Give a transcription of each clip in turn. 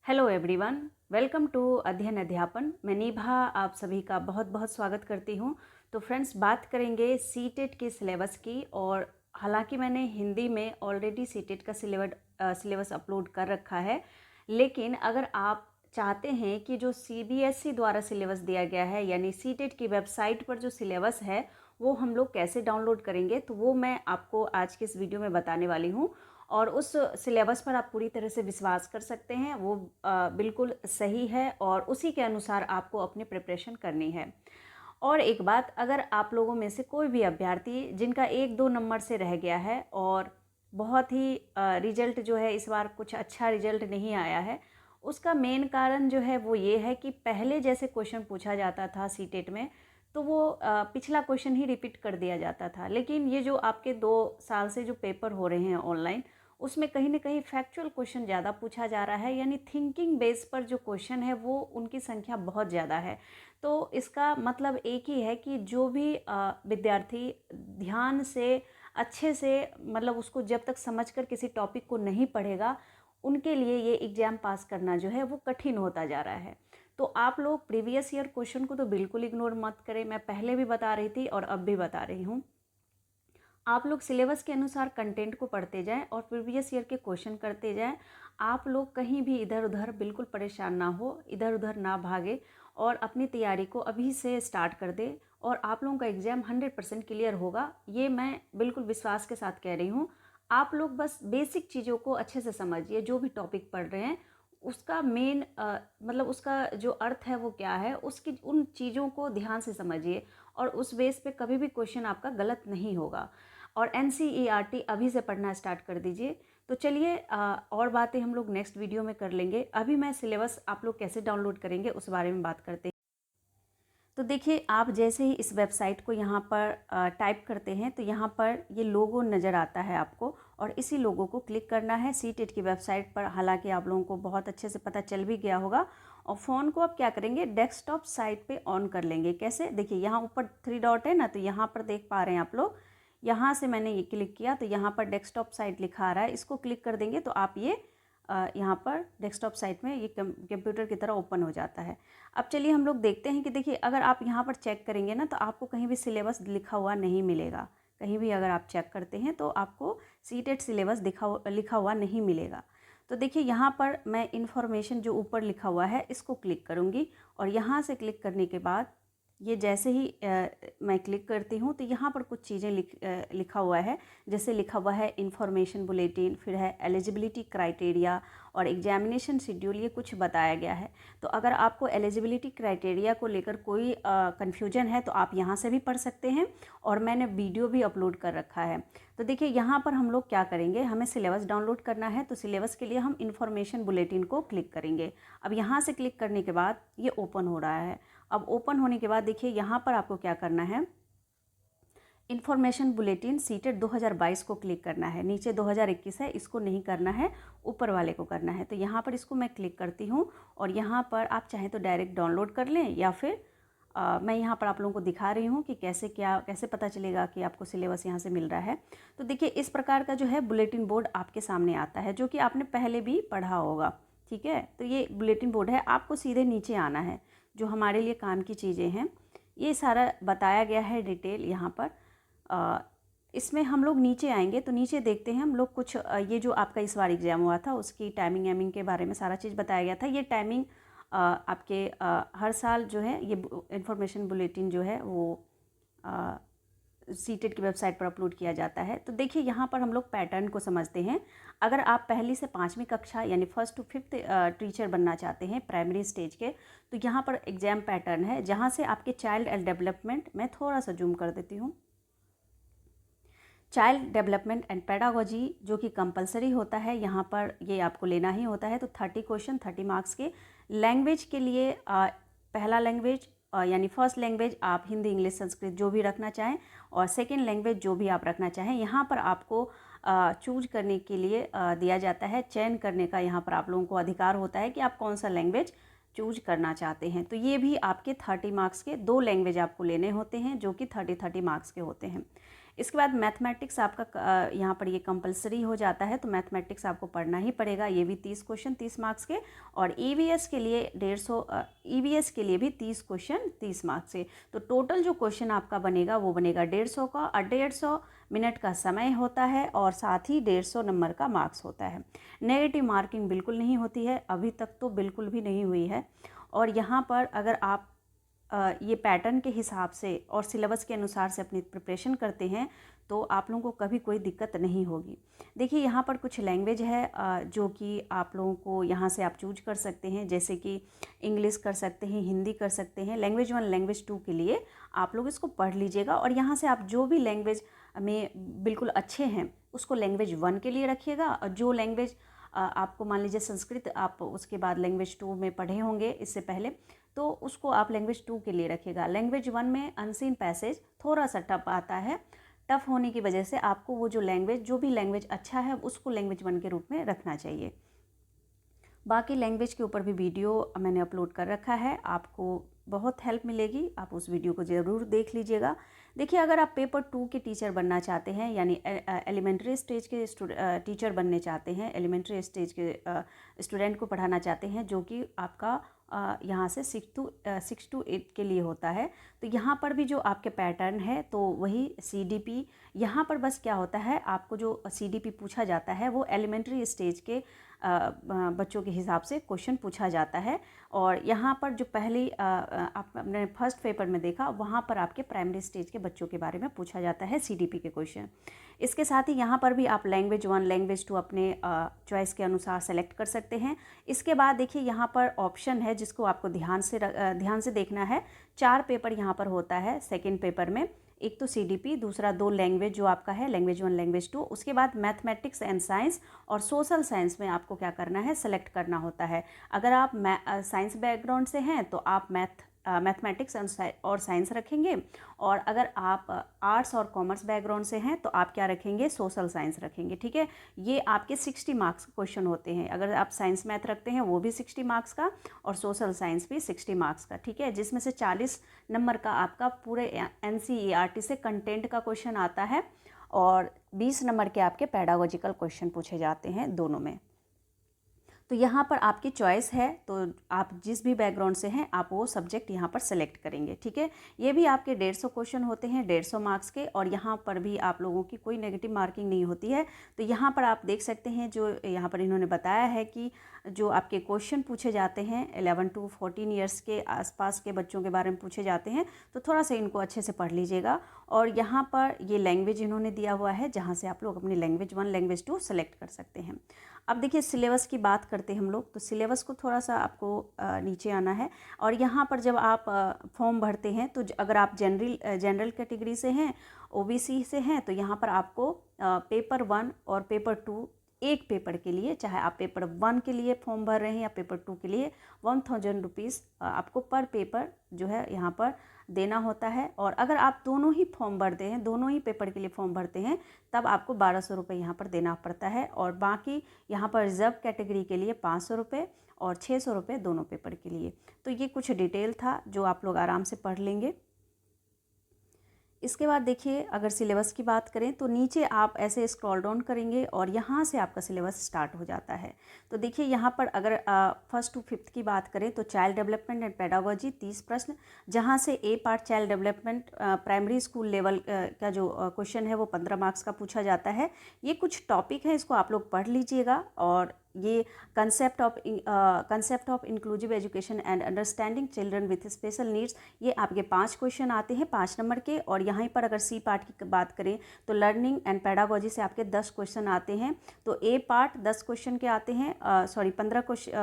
Hello everyone, welcome to अध्ययन अध्यापन। मैं निभा आप सभी का बहुत बहुत स्वागत करती हूँ। तो फ्रेंड्स, बात करेंगे सीटेट के सिलेबस की। और हालांकि मैंने हिंदी में ऑलरेडी सीटेट का सिलेबस अपलोड कर रखा है, लेकिन अगर आप चाहते हैं कि जो सीबीएसई द्वारा सिलेबस दिया गया है, यानी सीटेट की वेबसाइट पर जो सिलेबस है वो हम लोग कैसे डाउनलोड करेंगे, तो वो मैं आपको आज के इस वीडियो में बताने वाली हूँ। और उस सिलेबस पर आप पूरी तरह से विश्वास कर सकते हैं, वो बिल्कुल सही है और उसी के अनुसार आपको अपनी प्रिपरेशन करनी है। और एक बात, अगर आप लोगों में से कोई भी अभ्यर्थी जिनका 1-2 नंबर से रह गया है और बहुत ही रिजल्ट जो है इस बार कुछ अच्छा रिजल्ट नहीं आया है, उसका मेन कारण जो है वो ये है कि पहले जैसे क्वेश्चन पूछा जाता था सीटेट में, तो वो पिछला क्वेश्चन ही रिपीट कर दिया जाता था। लेकिन ये जो आपके 2 साल से जो पेपर हो रहे हैं ऑनलाइन, उसमें कहीं ना कहीं फैक्चुअल क्वेश्चन ज़्यादा पूछा जा रहा है, यानी थिंकिंग बेस पर जो क्वेश्चन है वो उनकी संख्या बहुत ज़्यादा है। तो इसका मतलब एक ही है कि जो भी विद्यार्थी ध्यान से अच्छे से, मतलब उसको जब तक समझकर किसी टॉपिक को नहीं पढ़ेगा, उनके लिए ये एग्ज़ाम पास करना जो है वो कठिन होता जा रहा है। तो आप लोग प्रीवियस ईयर क्वेश्चन को तो बिल्कुल इग्नोर मत करें। मैं पहले भी बता रही थी और अब भी बता रही हूँ। आप लोग सिलेबस के अनुसार कंटेंट को पढ़ते जाएं और प्रीवियस ईयर के क्वेश्चन करते जाएं। आप लोग कहीं भी इधर उधर बिल्कुल परेशान ना हो, इधर उधर ना भागे और अपनी तैयारी को अभी से स्टार्ट कर दे। और आप लोगों का एग्ज़ाम 100% क्लियर होगा, ये मैं बिल्कुल विश्वास के साथ कह रही हूँ। आप लोग बस बेसिक चीज़ों को अच्छे से समझिए। जो भी टॉपिक पढ़ रहे हैं उसका मेन मतलब उसका जो अर्थ है वो क्या है, उसकी उन चीज़ों को ध्यान से समझिए और उस बेस पे कभी भी क्वेश्चन आपका गलत नहीं होगा। और NCERT अभी से पढ़ना स्टार्ट कर दीजिए। तो चलिए और बातें हम लोग नेक्स्ट वीडियो में कर लेंगे। अभी मैं सिलेबस आप लोग कैसे डाउनलोड करेंगे उस बारे में बात करते हैं। तो देखिए, आप जैसे ही इस वेबसाइट को यहाँ पर टाइप करते हैं तो यहाँ पर ये लोगो नज़र आता है आपको, और इसी लोगो को क्लिक करना है सीटेट की वेबसाइट पर। हालांकि आप लोगों को बहुत अच्छे से पता चल भी गया होगा। और फ़ोन को आप क्या करेंगे, डेस्कटॉप साइट पे ऑन कर लेंगे। कैसे, देखिए यहाँ ऊपर 3 डॉट है ना, तो यहाँ पर देख पा रहे हैं आप लोग। यहाँ से मैंने ये क्लिक किया तो यहाँ पर डेस्कटॉप साइट लिखा आ रहा है, इसको क्लिक कर देंगे तो आप ये यहाँ पर डेस्कटॉप साइट में ये कंप्यूटर की तरह ओपन हो जाता है। अब चलिए हम लोग देखते हैं कि देखिए, अगर आप यहाँ पर चेक करेंगे ना तो आपको कहीं भी सिलेबस लिखा हुआ नहीं मिलेगा। कहीं भी अगर आप चेक करते हैं तो आपको सीटेट सिलेबस लिखा हुआ नहीं मिलेगा। तो देखिए, यहाँ पर मैं इन्फॉर्मेशन जो ऊपर लिखा हुआ है इसको क्लिक करूँगी, और यहाँ से क्लिक करने के बाद ये जैसे ही मैं क्लिक करती हूँ तो यहाँ पर कुछ चीज़ें लिखा हुआ है। जैसे लिखा हुआ है इन्फॉर्मेशन बुलेटिन, फिर है एलिजिबिलिटी क्राइटेरिया और एग्जामिनेशन शेड्यूल, ये कुछ बताया गया है। तो अगर आपको एलिजिबिलिटी क्राइटेरिया को लेकर कोई कन्फ्यूजन है तो आप यहाँ से भी पढ़ सकते हैं, और मैंने वीडियो भी अपलोड कर रखा है। तो देखिए, यहाँ पर हम लोग क्या करेंगे, हमें सिलेबस डाउनलोड करना है, तो सिलेबस के लिए हम इन्फॉर्मेशन बुलेटिन को क्लिक करेंगे। अब यहाँ से क्लिक करने के बाद ये ओपन हो रहा है। अब ओपन होने के बाद देखिए, यहाँ पर आपको क्या करना है, इन्फॉर्मेशन बुलेटिन सीटेट 2022 को क्लिक करना है। नीचे 2021 है, इसको नहीं करना है, ऊपर वाले को करना है। तो यहाँ पर इसको मैं क्लिक करती हूँ, और यहाँ पर आप चाहें तो डायरेक्ट डाउनलोड कर लें, या फिर मैं यहाँ पर आप लोगों को दिखा रही हूँ कि कैसे पता चलेगा कि आपको सिलेबस यहाँ से मिल रहा है। तो देखिए, इस प्रकार का जो है बुलेटिन बोर्ड आपके सामने आता है, जो कि आपने पहले भी पढ़ा होगा। ठीक है, तो ये बुलेटिन बोर्ड है, आपको सीधे नीचे आना है। जो हमारे लिए काम की चीज़ें हैं ये सारा बताया गया है डिटेल यहाँ पर। इसमें हम लोग नीचे आएंगे तो नीचे देखते हैं हम लोग कुछ ये जो आपका इस बार एग्ज़ाम हुआ था उसकी टाइमिंग के बारे में सारा चीज़ बताया गया था। ये टाइमिंग आपके हर साल जो है ये इन्फॉर्मेशन बुलेटिन जो है वो सीटेट की वेबसाइट पर अपलोड किया जाता है। तो देखिए, यहाँ पर हम लोग पैटर्न को समझते हैं। अगर आप पहली से 5वीं कक्षा यानी 1st to 5th टीचर बनना चाहते हैं प्राइमरी स्टेज के, तो यहाँ पर एग्ज़ाम पैटर्न है, जहाँ से आपके चाइल्ड डेवलपमेंट, मैं थोड़ा सा जूम कर देती हूँ, चाइल्ड डेवलपमेंट एंड पेडागोजी जो कि कंपलसरी होता है, यहाँ पर ये आपको लेना ही होता है। तो 30 क्वेश्चन 30 मार्क्स के। लैंग्वेज के लिए पहला लैंग्वेज यानी फर्स्ट लैंग्वेज आप हिंदी, इंग्लिश, संस्कृत जो भी रखना चाहें, और सेकंड लैंग्वेज जो भी आप रखना चाहें। यहाँ पर आपको चूज करने के लिए दिया जाता है, चयन करने का यहाँ पर आप लोगों को अधिकार होता है कि आप कौन सा लैंग्वेज चूज करना चाहते हैं। तो ये भी आपके 30 मार्क्स के 2 लैंग्वेज आपको लेने होते हैं, जो कि 30 मार्क्स के होते हैं। इसके बाद मैथमेटिक्स आपका यहाँ पर ये कंपलसरी हो जाता है, तो मैथमेटिक्स आपको पढ़ना ही पड़ेगा। ये भी 30 क्वेश्चन 30 मार्क्स के, और ईवीएस के लिए 150, ईवीएस के लिए भी 30 क्वेश्चन 30 मार्क्स से। तो टोटल जो क्वेश्चन आपका बनेगा वो बनेगा 150 का, और 150 मिनट का समय होता है, और साथ ही 150 नंबर का मार्क्स होता है। नेगेटिव मार्किंग बिल्कुल नहीं होती है, अभी तक तो बिल्कुल भी नहीं हुई है। और यहाँ पर अगर आप ये पैटर्न के हिसाब से और सिलेबस के अनुसार से अपनी प्रिपरेशन करते हैं तो आप लोगों को कभी कोई दिक्कत नहीं होगी। देखिए यहाँ पर कुछ लैंग्वेज है जो कि आप लोगों को यहाँ से आप चूज कर सकते हैं, जैसे कि इंग्लिश कर सकते हैं, हिंदी कर सकते हैं। लैंग्वेज 1 लैंग्वेज 2 के लिए आप लोग इसको पढ़ लीजिएगा, और यहाँ से आप जो भी लैंग्वेज में बिल्कुल अच्छे हैं उसको लैंग्वेज 1 के लिए रखिएगा। और जो लैंग्वेज आपको, मान लीजिए संस्कृत आप उसके बाद लैंग्वेज 2 में पढ़े होंगे इससे पहले, तो उसको आप लैंग्वेज 2 के लिए रखिएगा। लैंग्वेज 1 में अनसीन पैसेज थोड़ा सा टफ आता है, टफ होने की वजह से आपको वो जो भी लैंग्वेज अच्छा है उसको लैंग्वेज 1 के रूप में रखना चाहिए। बाकी लैंग्वेज के ऊपर भी वीडियो मैंने अपलोड कर रखा है, आपको बहुत हेल्प मिलेगी, आप उस वीडियो को ज़रूर देख लीजिएगा। देखिए अगर आप पेपर 2 के टीचर बनना चाहते हैं, यानी एलिमेंट्री स्टेज के टीचर बनने चाहते हैं, एलिमेंट्री स्टेज के स्टूडेंट को पढ़ाना चाहते हैं, जो कि आपका यहाँ से 6 to 8 के लिए होता है, तो यहाँ पर भी जो आपके पैटर्न है तो वही CDP। यहाँ पर बस क्या होता है, आपको जो CDP पूछा जाता है वो एलिमेंट्री स्टेज के बच्चों के हिसाब से क्वेश्चन पूछा जाता है। और यहाँ पर जो पहली आपने फर्स्ट पेपर में देखा, वहाँ पर आपके प्राइमरी स्टेज के बच्चों के बारे में पूछा जाता है CDP के क्वेश्चन। इसके साथ ही यहाँ पर भी आप लैंग्वेज 1 लैंग्वेज 2 अपने चॉइस के अनुसार सेलेक्ट कर सकते हैं। इसके बाद देखिए यहाँ पर ऑप्शन है जिसको आपको ध्यान से देखना है। 4 पेपर यहाँ पर होता है सेकेंड पेपर में, एक तो CDP, दूसरा 2 लैंग्वेज जो आपका है लैंग्वेज 1 लैंग्वेज 2, उसके बाद मैथमेटिक्स एंड साइंस और सोशल साइंस में आपको क्या करना है, सेलेक्ट करना होता है। अगर आप साइंस बैकग्राउंड से हैं तो आप मैथमेटिक्स और साइंस रखेंगे, और अगर आप आर्ट्स और कॉमर्स बैकग्राउंड से हैं तो आप क्या रखेंगे, सोशल साइंस रखेंगे। ठीक है, ये आपके 60 मार्क्स क्वेश्चन होते हैं। अगर आप साइंस मैथ रखते हैं वो भी 60 मार्क्स का, और सोशल साइंस भी 60 मार्क्स का। ठीक है, जिसमें से 40 नंबर का आपका पूरे NCERT से कंटेंट का क्वेश्चन आता है, और 20 नंबर के आपके पेडागोजिकल क्वेश्चन पूछे जाते हैं दोनों में। तो यहाँ पर आपकी चॉइस है, तो आप जिस भी बैकग्राउंड से हैं आप वो सब्जेक्ट यहाँ पर सेलेक्ट करेंगे। ठीक है, ये भी आपके 150 क्वेश्चन होते हैं 150 मार्क्स के, और यहाँ पर भी आप लोगों की कोई नेगेटिव मार्किंग नहीं होती है। तो यहाँ पर आप देख सकते हैं जो यहाँ पर इन्होंने बताया है कि जो आपके क्वेश्चन पूछे जाते हैं 11 to 14 ईयर्स के आसपास के बच्चों के बारे में पूछे जाते हैं, तो थोड़ा सा इनको अच्छे से पढ़ लीजिएगा। और यहाँ पर ये लैंग्वेज इन्होंने दिया हुआ है जहाँ से आप लोग अपनी लैंग्वेज 1 लैंग्वेज 2 सेलेक्ट कर सकते हैं। अब देखिए सिलेबस की बात करते हैं हम लोग, तो सिलेबस को थोड़ा सा आपको नीचे आना है, और यहाँ पर जब आप फॉर्म भरते हैं तो अगर आप जनरल कैटेगरी से हैं, OBC से हैं, तो यहाँ पर आपको पेपर 1 और पेपर 2 एक पेपर के लिए, चाहे आप पेपर 1 के लिए फॉर्म भर रहे हैं या पेपर 2 के लिए, 1000 रुपीज़ आपको पर पेपर जो है यहाँ पर देना होता है। और अगर आप दोनों ही फॉर्म भरते हैं, दोनों ही पेपर के लिए फॉर्म भरते हैं, तब आपको 1200 रुपये यहाँ पर देना पड़ता है। और बाकी यहाँ पर रिजर्व कैटेगरी के लिए 500 रुपये और 600 रुपये दोनों पेपर के लिए। तो ये कुछ डिटेल था जो आप लोग आराम से पढ़ लेंगे। इसके बाद देखिए अगर सिलेबस की बात करें तो नीचे आप ऐसे स्क्रॉल डाउन करेंगे और यहाँ से आपका सिलेबस स्टार्ट हो जाता है। तो देखिए यहाँ पर अगर 1st to 5th की बात करें तो चाइल्ड डेवलपमेंट एंड पेडागोजी 30 प्रश्न, जहाँ से A part child development primary school level का जो क्वेश्चन है वो 15 मार्क्स का पूछा जाता है। ये कुछ टॉपिक है, इसको आप लोग पढ़ लीजिएगा। और ये concept of inclusive education and understanding children with special needs, ये आपके 5 क्वेश्चन आते हैं 5 नंबर के। और यहाँ पर अगर C पार्ट की बात करें तो लर्निंग एंड पेडागोजी से आपके 10 क्वेश्चन आते हैं। तो A पार्ट 10 क्वेश्चन के आते हैं,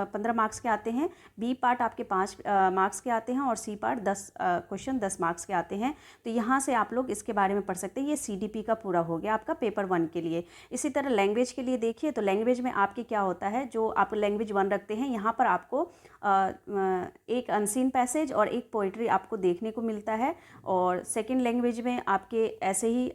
15 मार्क्स के आते हैं। B पार्ट आपके 5 मार्क्स के आते हैं, और C पार्ट 10 क्वेश्चन 10 मार्क्स के आते हैं। तो यहाँ से आप लोग इसके बारे में पढ़ सकते हैं। ये CDP का पूरा हो गया आपका पेपर 1 के लिए। इसी तरह लैंग्वेज के लिए देखिए, तो लैंग्वेज में आपके क्या होता है, जो आप लैंग्वेज 1 रखते हैं यहाँ पर आपको एक अनसीन पैसेज और एक पोइट्री आपको देखने को मिलता है। और सेकंड लैंग्वेज में आपके ऐसे ही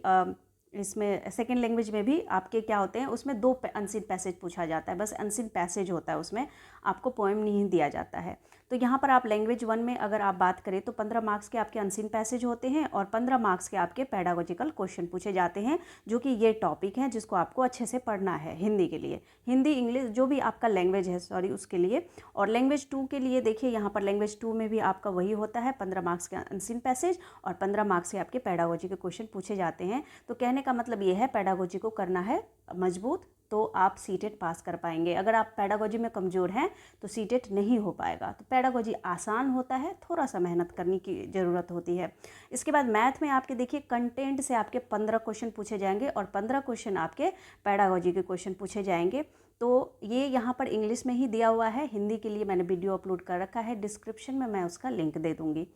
इसमें सेकेंड लैंग्वेज में भी आपके क्या होते हैं, उसमें 2 अनसीन पैसेज पूछा जाता है, बस अनसीन पैसेज होता है, उसमें आपको पोएम नहीं दिया जाता है। तो यहाँ पर आप लैंग्वेज 1 में अगर आप बात करें तो 15 मार्क्स के आपके अनसीन पैसेज होते हैं और 15 मार्क्स के आपके पेडागोजिकल क्वेश्चन पूछे जाते हैं, जो कि ये टॉपिक हैं जिसको आपको अच्छे से पढ़ना है हिंदी के लिए, हिंदी इंग्लिश जो भी आपका लैंग्वेज है सॉरी उसके लिए। और लैंग्वेज 2 के लिए देखिए यहाँ पर लैंग्वेज 2 में भी आपका वही होता है, 15 मार्क्स के अनसीन पैसेज और 15 मार्क्स के आपके पेडागोजी के क्वेश्चन पूछे जाते हैं। तो कहने का मतलब ये है पेडागोजी को करना है मजबूत, तो आप सीटेट पास कर पाएंगे। अगर आप पेडागोजी में कमज़ोर हैं तो सीटेट नहीं हो पाएगा। तो पेडागोजी आसान होता है, थोड़ा सा मेहनत करने की ज़रूरत होती है। इसके बाद मैथ में आपके देखिए कंटेंट से आपके 15 क्वेश्चन पूछे जाएंगे और 15 क्वेश्चन आपके पेडागोजी के क्वेश्चन पूछे जाएंगे। तो ये यहाँ पर इंग्लिश में ही दिया हुआ है, हिंदी के लिए मैंने वीडियो अपलोड कर रखा है, डिस्क्रिप्शन में मैं उसका लिंक दे दूँगी।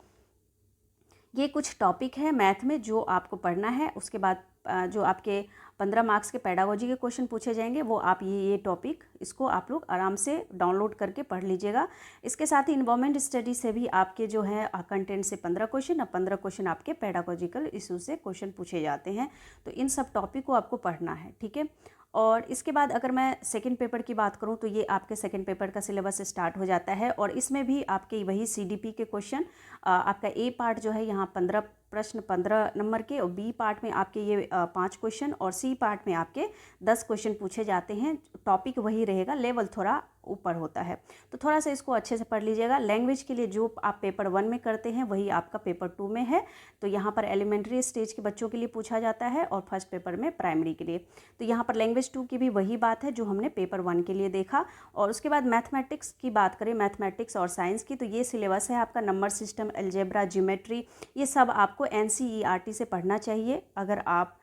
ये कुछ टॉपिक है मैथ में जो आपको पढ़ना है। उसके बाद जो आपके 15 मार्क्स के पेडागोजी के क्वेश्चन पूछे जाएंगे वो आप ये टॉपिक इसको आप लोग आराम से डाउनलोड करके पढ़ लीजिएगा। इसके साथ ही इन्वायरमेंट स्टडी से भी आपके जो है कंटेंट से 15 क्वेश्चन और 15 क्वेश्चन आपके पेडागोजिकल इशू से क्वेश्चन पूछे जाते हैं। तो इन सब टॉपिक को आपको पढ़ना है, ठीक है। और इसके बाद अगर मैं सेकंड पेपर की बात करूं तो ये आपके सेकंड पेपर का सिलेबस स्टार्ट हो जाता है और इसमें भी आपके वही सीडीपी के क्वेश्चन, आपका ए पार्ट जो है यहाँ 15 प्रश्न 15 नंबर के और बी पार्ट में आपके ये 5 क्वेश्चन और सी पार्ट में आपके 10 क्वेश्चन पूछे जाते हैं। टॉपिक वही रहेगा, लेवल थोड़ा ऊपर होता है, तो थोड़ा सा इसको अच्छे से पढ़ लीजिएगा। लैंग्वेज के लिए जो आप पेपर 1 में करते हैं वही आपका पेपर 2 में है। तो यहाँ पर एलिमेंट्री स्टेज के बच्चों के लिए पूछा जाता है और फर्स्ट पेपर में प्राइमरी के लिए। तो यहाँ पर लैंग्वेज 2 की भी वही बात है जो हमने पेपर 1 के लिए देखा। और उसके बाद मैथमेटिक्स की बात करें, मैथमेटिक्स और साइंस की, तो ये सिलेबस है आपका नंबर सिस्टम, अलजेब्रा, ज्योमेट्री, ये सब आपको NCERT से पढ़ना चाहिए। अगर आप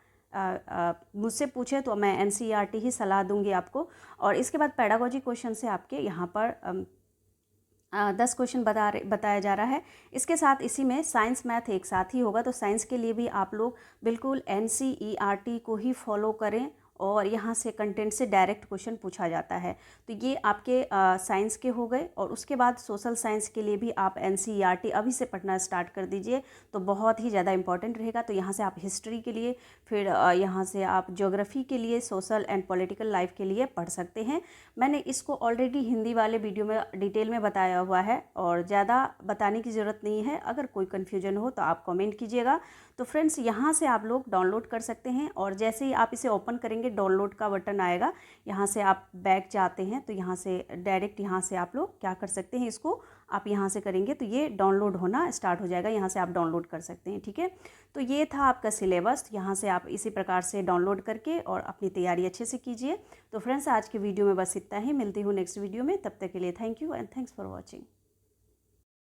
मुझसे पूछे तो मैं NCERT ही सलाह दूंगी आपको। और इसके बाद पेडागोजी क्वेश्चन से आपके यहाँ पर 10 क्वेश्चन बताया जा रहा है। इसके साथ इसी में साइंस मैथ एक साथ ही होगा। तो साइंस के लिए भी आप लोग बिल्कुल NCERT को ही फॉलो करें और यहाँ से कंटेंट से डायरेक्ट क्वेश्चन पूछा जाता है। तो ये आपके साइंस के हो गए। और उसके बाद सोशल साइंस के लिए भी आप NCERT अभी से पढ़ना स्टार्ट कर दीजिए, तो बहुत ही ज़्यादा इंपॉर्टेंट रहेगा। तो यहाँ से आप हिस्ट्री के लिए, फिर यहाँ से आप ज्योग्राफी के लिए, सोशल एंड पॉलिटिकल लाइफ के लिए पढ़ सकते हैं। मैंने इसको ऑलरेडी हिंदी वाले वीडियो में डिटेल में बताया हुआ है और ज़्यादा बताने की ज़रूरत नहीं है। अगर कोई कन्फ्यूजन हो तो आप कमेंट कीजिएगा। तो फ्रेंड्स यहाँ से आप लोग डाउनलोड कर सकते हैं और जैसे ही आप इसे ओपन करेंगे डाउनलोड का बटन आएगा, यहाँ से आप बैक जाते हैं तो यहाँ से डायरेक्ट यहाँ से आप लोग क्या कर सकते हैं, इसको आप यहाँ से करेंगे तो ये डाउनलोड होना स्टार्ट हो जाएगा, यहाँ से आप डाउनलोड कर सकते हैं, ठीक है। तो ये था आपका सिलेबस, यहाँ से आप इसी प्रकार से डाउनलोड करके और अपनी तैयारी अच्छे से कीजिए। तो फ्रेंड्स आज की वीडियो में बस इतना ही, मिलती हूँ नेक्स्ट वीडियो में, तब तक के लिए thank you and thanks for watching.